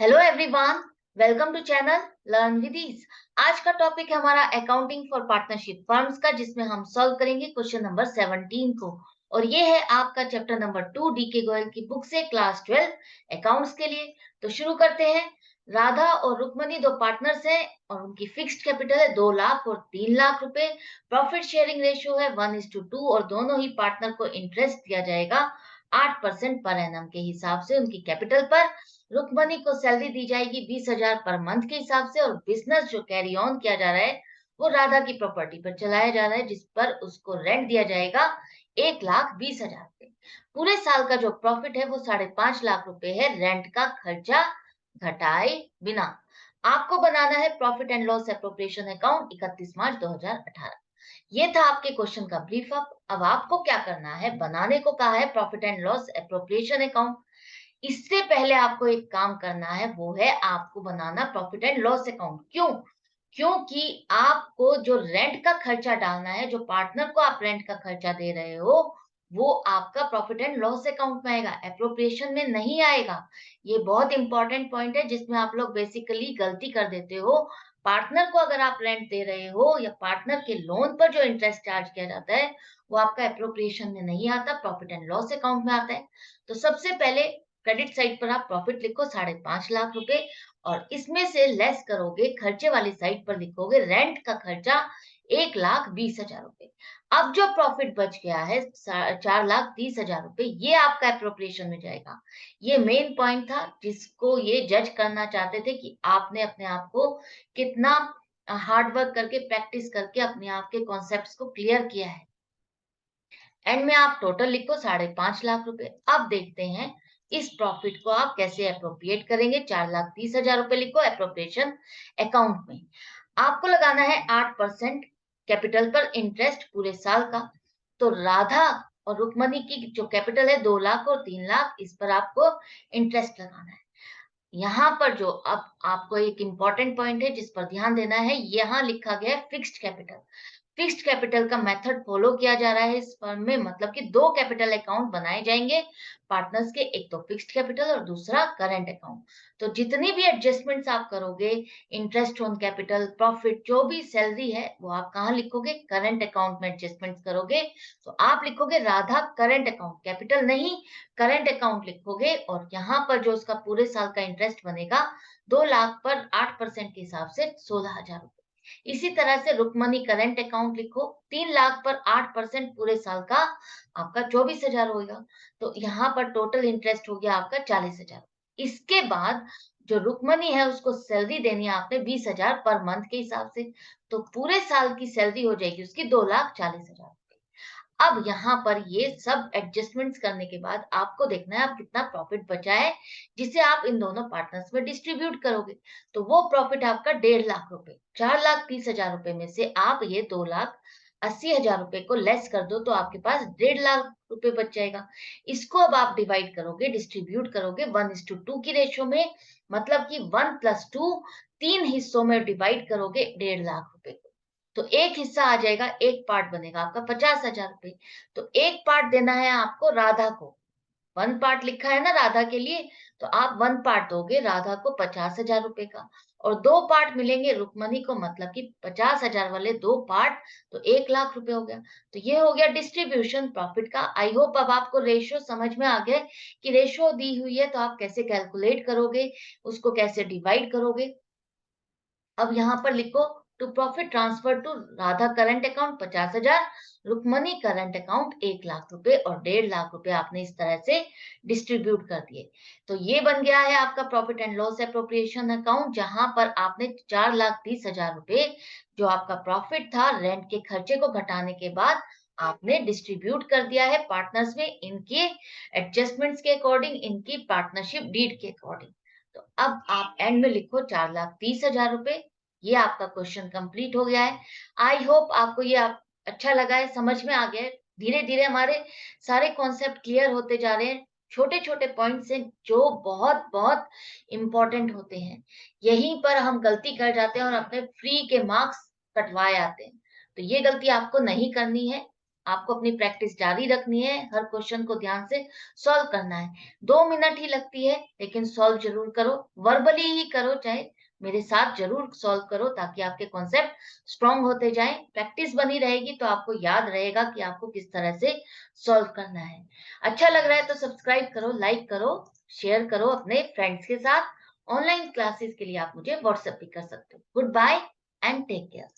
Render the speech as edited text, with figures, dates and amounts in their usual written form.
Hello everyone, welcome to channel learn with ease. आज का topic है हमारा अकाउंटिंग फॉर पार्टनरशिप फर्म्स का, जिसमें हम सॉल्व करेंगे क्वेश्चन नंबर 17 को। और ये है आपका चैप्टर नंबर 2 डी के गोयल की बुक से, क्लास 12 अकाउंट्स के लिए। तो शुरू करते हैं। राधा और रुक्मणी दो पार्टनर्स हैं और उनकी फिक्स्ड कैपिटल है 2 लाख और 3 लाख रुपए। प्रॉफिट शेयरिंग रेशियो है 1:2 और दोनों ही पार्टनर को इंटरेस्ट दिया जाएगा 8% पर एनम के हिसाब से उनकी कैपिटल पर। रुक्मणी को सैलरी दी जाएगी 20,000 पर मंथ के हिसाब से, और बिजनेस जो कैरी ऑन किया जा रहा है वो राधा की प्रॉपर्टी पर चलाया जा रहा है, जिस पर उसको रेंट दिया जाएगा 1,20,000 रुपए। पूरे साल का जो प्रॉफिट है वो 5.5 लाख रुपए है, रेंट का खर्चा घटाए बिना। आपको बनाना है profit and loss appropriation account 31 मार्च 2018। ये था आपके क्वेश्चन का ब्रीफ अप। अब आपको क्या करना है, बनाने को कहा है profit and loss appropriation account. इससे पहले आपको एक काम करना है, वो है आपको बनाना प्रॉफिट एंड लॉस अकाउंट। क्यों? क्योंकि आपको जो रेंट का खर्चा डालना है, जो पार्टनर को आप रेंट का खर्चा दे रहे हो, वो आपका प्रॉफिट एंड लॉस अकाउंट में आएगा, एप्रोप्रिएशन में नहीं आएगा। ये बहुत इंपॉर्टेंट पॉइंट है जिसमें आप लोग बेसिकली गलती कर देते हो। पार्टनर को अगर आप रेंट दे रहे हो या पार्टनर के लोन पर जो इंटरेस्ट चार्ज किया जाता है, वो आपका एप्रोप्रिएशन में नहीं आता, प्रॉफिट एंड लॉस अकाउंट में आता है। तो सबसे पहले क्रेडिट साइड पर आप प्रॉफिट लिखो 5.5 लाख रुपए, और इसमें से लेस करोगे, खर्चे वाली साइड पर लिखोगे रेंट का खर्चा 1,20,000 रुपए। अब जो प्रॉफिट बच गया है 4,30,000 रुपए, ये आपका एप्रोप्रिएशन में जाएगा। ये मेन पॉइंट था जिसको ये जज करना चाहते थे कि आपने अपने आप को कितना हार्ड वर्क करके, प्रैक्टिस करके अपने आप के कॉन्सेप्ट्स को क्लियर किया है। एंड में आप टोटल लिखो 5.5 लाख रुपए। अब देखते हैं इस प्रॉफिट को आप कैसे अप्रोप्रिएट करेंगे। 4,30,000 रुपए लिखो अप्रोप्रिएशन अकाउंट में। आपको लगाना है 8% कैपिटल पर इंटरेस्ट पूरे साल का। तो राधा और रुक्मणी की जो कैपिटल है 2 लाख और 3 लाख, इस पर आपको इंटरेस्ट लगाना है। यहाँ पर जो अब आपको एक इंपॉर्टेंट पॉइंट है जिस पर ध्यान देना है, यहाँ लिखा गया है फिक्स्ड कैपिटल। फिक्स्ड कैपिटल का मेथड फॉलो किया जा रहा है इस फर्म में, मतलब कि दो कैपिटल अकाउंट बनाए जाएंगे पार्टनर्स के, एक तो फिक्स्ड कैपिटल और दूसरा करंट अकाउंट। तो जितनी भी एडजस्टमेंट्स आप करोगे, इंटरेस्ट ऑन कैपिटल, प्रॉफिट, जो भी सैलरी है, वो आप कहाँ लिखोगे? करंट अकाउंट में एडजस्टमेंट्स करोगे। तो आप लिखोगे राधा करंट अकाउंट, कैपिटल नहीं, करंट अकाउंट लिखोगे। और यहाँ पर जो उसका पूरे साल का इंटरेस्ट बनेगा 2 लाख पर 8% के हिसाब से 16,000 रुपए। इसी तरह से रुक्मणी करंट अकाउंट लिखो, 3 लाख पर 8% पूरे साल का आपका 24,000 होगा। तो यहाँ पर टोटल इंटरेस्ट हो गया आपका 40,000। इसके बाद जो रुक्मणी है उसको सैलरी देनी है आपने 20,000 पर मंथ के हिसाब से। तो पूरे साल की सैलरी हो जाएगी उसकी 2,40,000। अब यहाँ पर ये सब एडजस्टमेंट्स करने के बाद आपको देखना है आप कितना प्रॉफिट बचा है, जिसे आप इन दोनों पार्टनर्स में डिस्ट्रीब्यूट करोगे। तो वो प्रॉफिट आपका 1.5 लाख रुपए, 4,30,000 रुपए में से आप ये 2,80,000 रुपए को लेस कर दो, तो आपके पास 1.5 लाख रुपए बच जाएगा। इसको अब आप डिवाइड करोगे, डिस्ट्रीब्यूट करोगे 1:2 की रेशियो में, मतलब कि 1+2, 3 हिस्सों में डिवाइड करोगे 1.5 लाख रुपए को। तो एक हिस्सा आ जाएगा, एक पार्ट बनेगा आपका 50,000 रुपए। तो एक पार्ट देना है आपको राधा को, 1 पार्ट लिखा है ना राधा के लिए, तो आप 1 पार्ट दोगे राधा को 50,000 रुपए का, और 2 पार्ट मिलेंगे रुक्मणी को, मतलब कि 50,000 वाले 2 पार्ट, तो 1 लाख रुपए हो गया। तो ये हो गया डिस्ट्रीब्यूशन प्रॉफिट का। आई होप अब आपको रेशियो समझ में आ गए कि रेशियो दी हुई है तो आप कैसे कैलकुलेट करोगे, उसको कैसे डिवाइड करोगे। अब यहाँ पर लिखो, to profit transfer to Radha current account 50,000, Rukmani current account 1 lakh रुपए, और 1.5 लाख रुपए आपने इस तरह से डिस्ट्रीब्यूट कर दिए। तो ये बन गया है आपका profit and loss appropriation account, जहां पर आपने 4,30,000 रुपए जो आपका प्रॉफिट था रेंट के खर्चे को घटाने के बाद आपने डिस्ट्रीब्यूट कर दिया है पार्टनर्स में, इनके एडजस्टमेंट्स के अकॉर्डिंग, इनकी पार्टनरशिप डीड के अकॉर्डिंग। तो अब आप एंड में लिखो 4,30,000 रुपए। ये आपका क्वेश्चन कंप्लीट हो गया है। आई होप आपको ये अच्छा लगा है, समझ में आ गया है। धीरे धीरे हमारे सारे कॉन्सेप्ट क्लियर होते जा रहे हैं। छोटे छोटे पॉइंट्स हैं जो बहुत बहुत इंपॉर्टेंट होते हैं, यहीं पर हम गलती कर जाते हैं और अपने फ्री के मार्क्स कटवाए आते हैं। तो ये गलती आपको नहीं करनी है। आपको अपनी प्रैक्टिस जारी रखनी है, हर क्वेश्चन को ध्यान से सॉल्व करना है। 2 मिनट ही लगती है, लेकिन सॉल्व ज़रूर करो, वर्बली ही करो, चाहे मेरे साथ ज़रूर सॉल्व करो ताकि आपके कॉन्सेप्ट स्ट्रॉन्ग होते जाएँ। प्रैक्टिस बनी रहेगी तो आपको याद रहेगा कि आपको किस तरह से सॉल्व करना है। अच्छा लग रहा है तो सब्सक्राइब करो, लाइक करो, शेयर करो अपने फ्रेंड्स के साथ। ऑनलाइन क्लासेस के लिए आप मुझे व्हाट्सएप भी कर सकते हो। Good bye and take care.